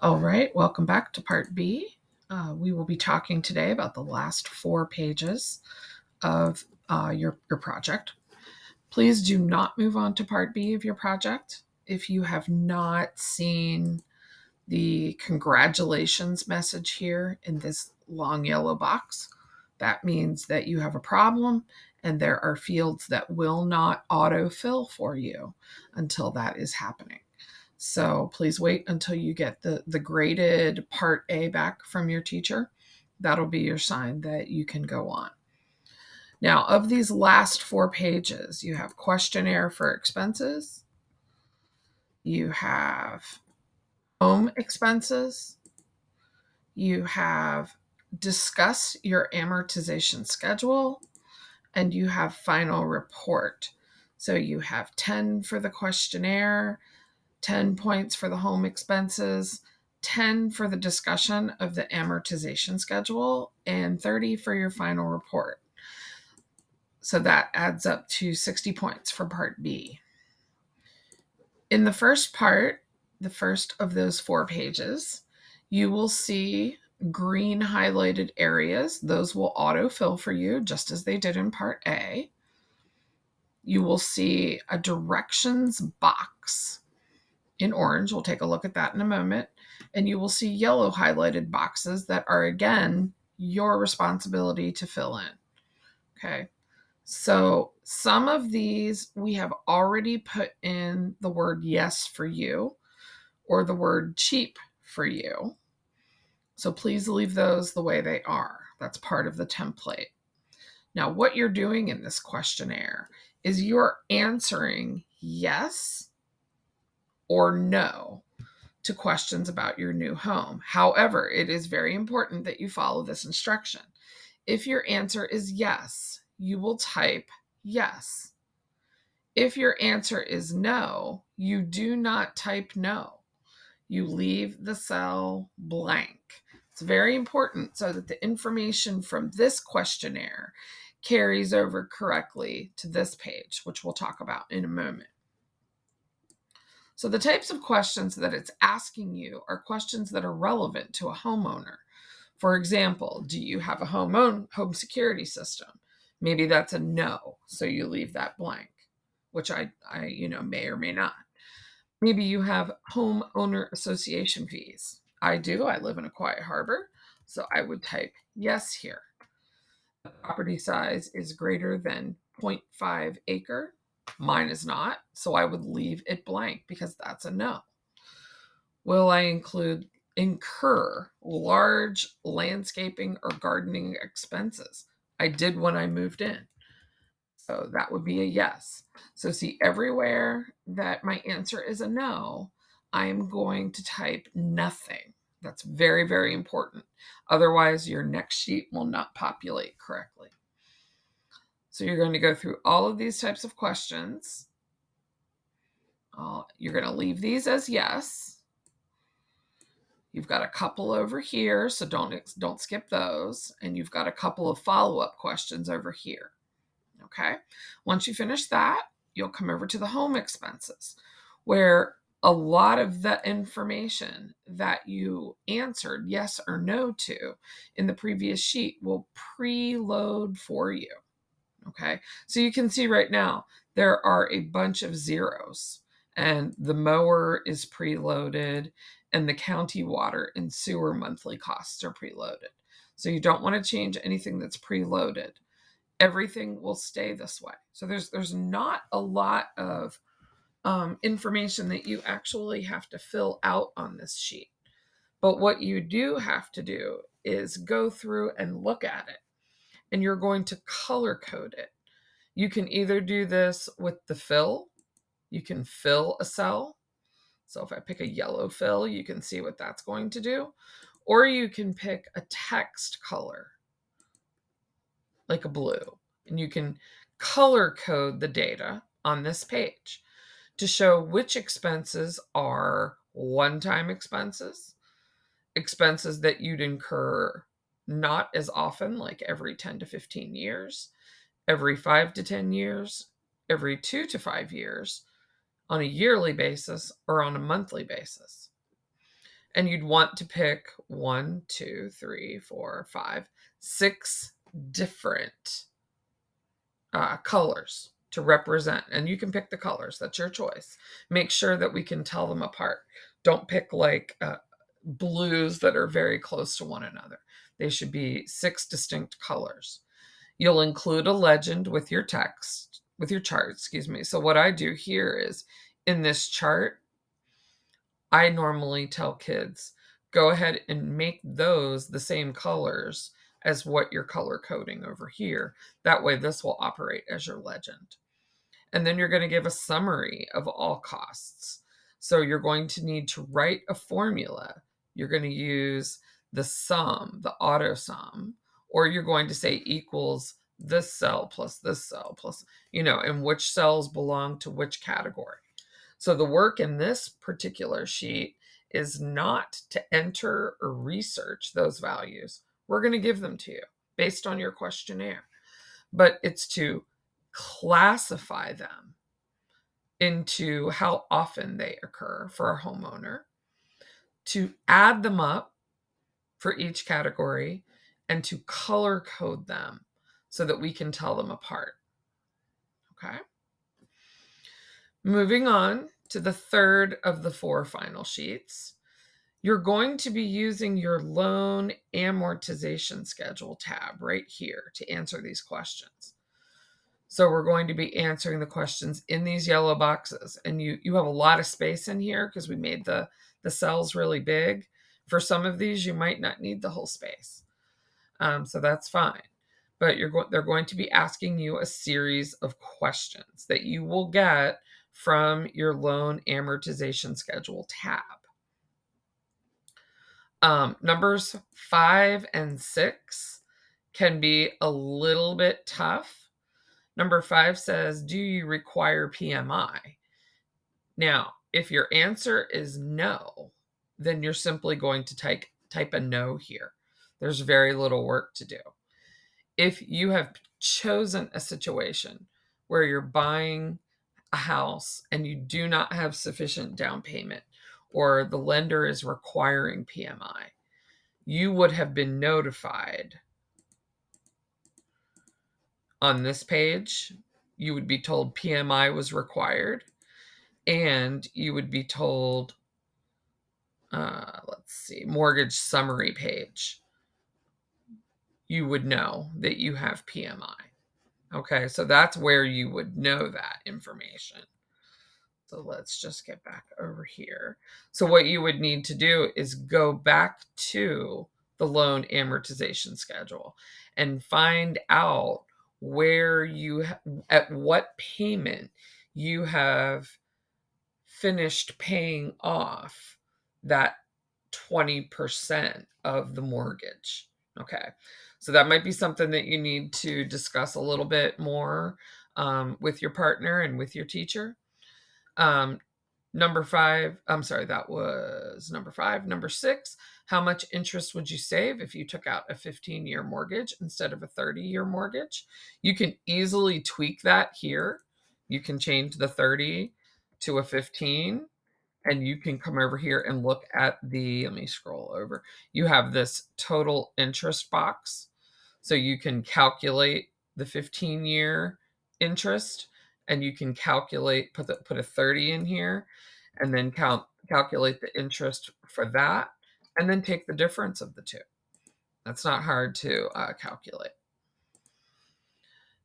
All right, welcome back to Part B. We will be talking today about the last 4 pages of your project. Please do not move on to Part B of your project if you have not seen the congratulations message here in this long yellow box. That means that you have a problem and there are fields that will not autofill for you until that is happening. So please wait until you get the graded Part A back from your teacher. That'll be your sign that you can go on. Now, of these last 4 pages, you have questionnaire for expenses, you have home expenses, you have discuss your amortization schedule, and you have final report. So you have 10 for the questionnaire, 10 points for the home expenses, 10 for the discussion of the amortization schedule, and 30 for your final report. So that adds up to 60 points for Part B. In the first part, the first of those 4 pages, you will see green highlighted areas. Those will autofill for you just as they did in Part A. You will see a directions box in orange. We'll take a look at that in a moment. And you will see yellow highlighted boxes that are, again, your responsibility to fill in. Okay. So some of these we have already put in the word yes for you or the word cheap for you. So please leave those the way they are. That's part of the template. Now, what you're doing in this questionnaire is you're answering yes or no to questions about your new home. However, it is very important that you follow this instruction. If your answer is yes, you will type yes. If your answer is no, you do not type no. You leave the cell blank. It's very important so that the information from this questionnaire carries over correctly to this page, which we'll talk about in a moment. So the types of questions that it's asking you are questions that are relevant to a homeowner. For example, do you have a home security system? Maybe that's a no, so you leave that blank, which I may or may not. Maybe you have homeowner association fees. I do. I live in a quiet harbor, so I would type yes here. The property size is greater than 0.5 acre. Mine is not, so I would leave it blank because that's a no. Will I incur large landscaping or gardening expenses? I did when I moved in. So that would be a yes. So see, everywhere that my answer is a no, I'm going to type nothing. That's very, very important. Otherwise, your next sheet will not populate correctly. So you're going to go through all of these types of questions. You're going to leave these as yes. You've got a couple over here, so don't skip those. And you've got a couple of follow-up questions over here. Okay. Once you finish that, you'll come over to the home expenses, where a lot of the information that you answered yes or no to in the previous sheet will preload for you. Okay. So you can see right now there are a bunch of zeros, and the mower is preloaded, and the county water and sewer monthly costs are preloaded. So you don't want to change anything that's preloaded. Everything will stay this way. So there's not a lot of information that you actually have to fill out on this sheet. But what you do have to do is go through and look at it, and you're going to color code it. You can either do this with the fill. You can fill a cell. So if I pick a yellow fill, you can see what that's going to do. Or you can pick a text color, like a blue, and you can color code the data on this page to show which expenses are one-time expenses, expenses that you'd incur not as often, like every 10 to 15 years, every 5 to 10 years, every 2 to 5 years, on a yearly basis, or on a monthly basis. And you'd want to pick 1, 2, 3, 4, 5, 6 different colors to represent. And you can pick the colors, that's your choice. Make sure that we can tell them apart. Don't pick like blues that are very close to one another. They should be 6 distinct colors. You'll include a legend with your text, with your chart, excuse me. So what I do here is in this chart, I normally tell kids, go ahead and make those the same colors as what you're color coding over here. That way this will operate as your legend. And then you're going to give a summary of all costs. So you're going to need to write a formula. You're going to use the sum, the auto sum, or you're going to say equals this cell plus this cell plus, and which cells belong to which category. So the work in this particular sheet is not to enter or research those values. We're going to give them to you based on your questionnaire, but it's to classify them into how often they occur for a homeowner, to add them up for each category, and to color code them so that we can tell them apart. Okay. Moving on to the third of the 4 final sheets, you're going to be using your loan amortization schedule tab right here to answer these questions. So we're going to be answering the questions in these yellow boxes. And you have a lot of space in here because we made the cells really big. For some of these, you might not need the whole space. So that's fine. But they're going to be asking you a series of questions that you will get from your loan amortization schedule tab. Numbers 5 and 6 can be a little bit tough. Number 5 says, do you require PMI? Now, if your answer is no, then you're simply going to type a no here. There's very little work to do. If you have chosen a situation where you're buying a house and you do not have sufficient down payment, or the lender is requiring PMI, you would have been notified on this page. You would be told PMI was required, and you would be told, mortgage summary page. You would know that you have PMI. Okay, so that's where you would know that information. So let's just get back over here. So what you would need to do is go back to the loan amortization schedule and find out where at what payment you have finished paying off that 20% of the mortgage. Okay. So that might be something that you need to discuss a little bit more with your partner and with your teacher. Number 5, I'm sorry, that was number 5. Number 6, how much interest would you save if you took out a 15-year mortgage instead of a 30-year mortgage? You can easily tweak that here. You can change the 30 to a 15, and you can come over here and look at let me scroll over. You have this total interest box. So you can calculate the 15-year interest, and you can calculate, put a 30 in here, and then calculate the interest for that, and then take the difference of the two. That's not hard to calculate.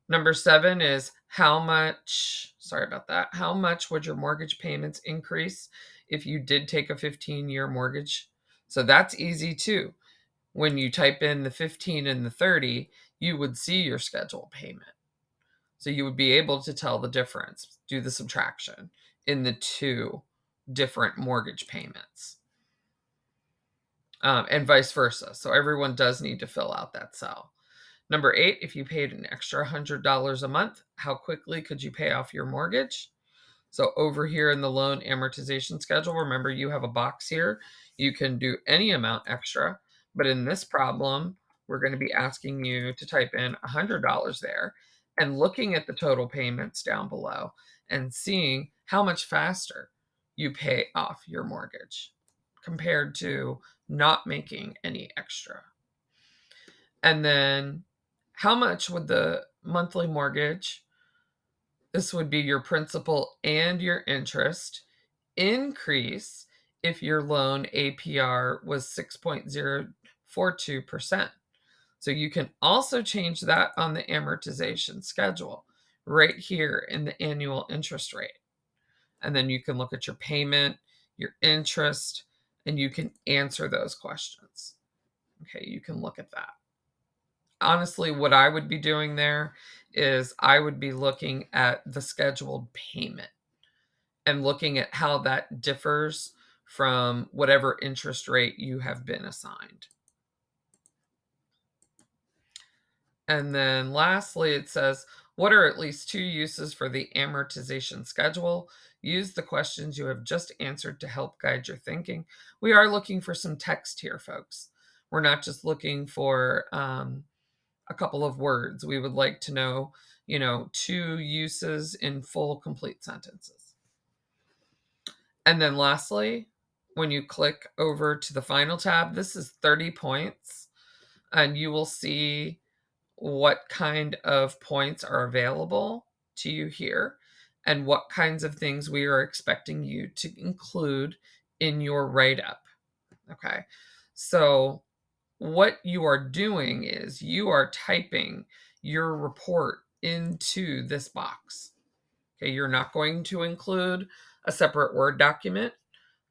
Number 7 is how much would your mortgage payments increase if you did take a 15-year mortgage? So that's easy too. When you type in the 15 and the 30, you would see your scheduled payment. So you would be able to tell the difference, do the subtraction in the 2 different mortgage payments. And vice versa. So everyone does need to fill out that cell. Number 8, if you paid an extra $100 a month, how quickly could you pay off your mortgage? So over here in the loan amortization schedule, remember you have a box here. You can do any amount extra, but in this problem, we're going to be asking you to type in $100 there and looking at the total payments down below and seeing how much faster you pay off your mortgage. compared to not making any extra. And then how much would the monthly mortgage, this would be your principal and your interest, increase if your loan APR was 6.042%. So you can also change that on the amortization schedule right here in the annual interest rate. And then you can look at your payment, your interest, and you can answer those questions. Okay, you can look at that. Honestly, what I would be doing there is I would be looking at the scheduled payment and looking at how that differs from whatever interest rate you have been assigned. And then lastly, it says, what are at least 2 uses for the amortization schedule? Use the questions you have just answered to help guide your thinking. We are looking for some text here, folks. We're not just looking for a couple of words. We would like to know, 2 uses in full, complete sentences. And then lastly, when you click over to the final tab, this is 30 points, and you will see what kind of points are available to you here and what kinds of things we are expecting you to include in your write-up. Okay, so what you are doing is you are typing your report into this box. Okay, you're not going to include a separate Word document,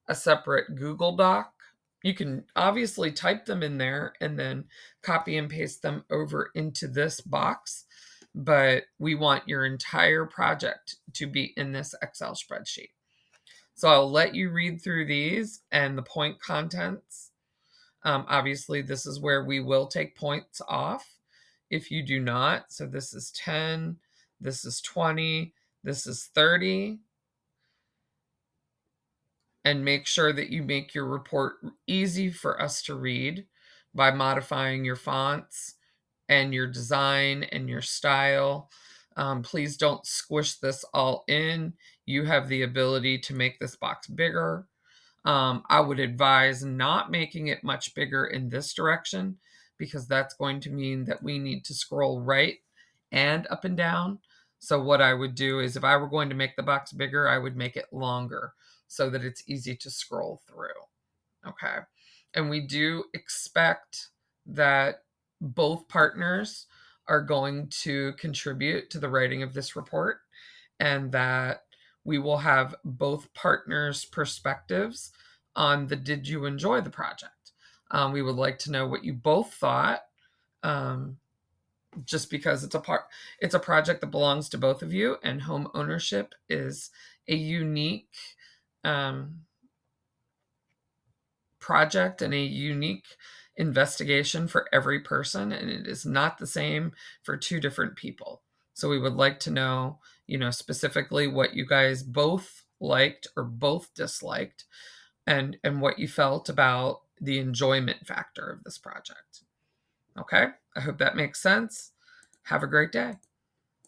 a separate Google Doc. You can obviously type them in there and then copy and paste them over into this box, but we want your entire project to be in this Excel spreadsheet. So I'll let you read through these and the point contents. Obviously, this is where we will take points off if you do not. So this is 10, this is 20, this is 30. And make sure that you make your report easy for us to read by modifying your fonts and your design and your style. Please don't squish this all in. You have the ability to make this box bigger. I would advise not making it much bigger in this direction because that's going to mean that we need to scroll right and up and down. So what I would do is if I were going to make the box bigger, I would make it longer so that it's easy to scroll through. Okay. And we do expect that both partners are going to contribute to the writing of this report and that we will have both partners' perspectives on the did you enjoy the project. We would like to know what you both thought, just because it's a project that belongs to both of you, and home ownership is a unique project and a unique investigation for every person, and it is not the same for 2 different people. So we would like to know, specifically what you guys both liked or both disliked and what you felt about the enjoyment factor of this project. Okay? I hope that makes sense. Have a great day.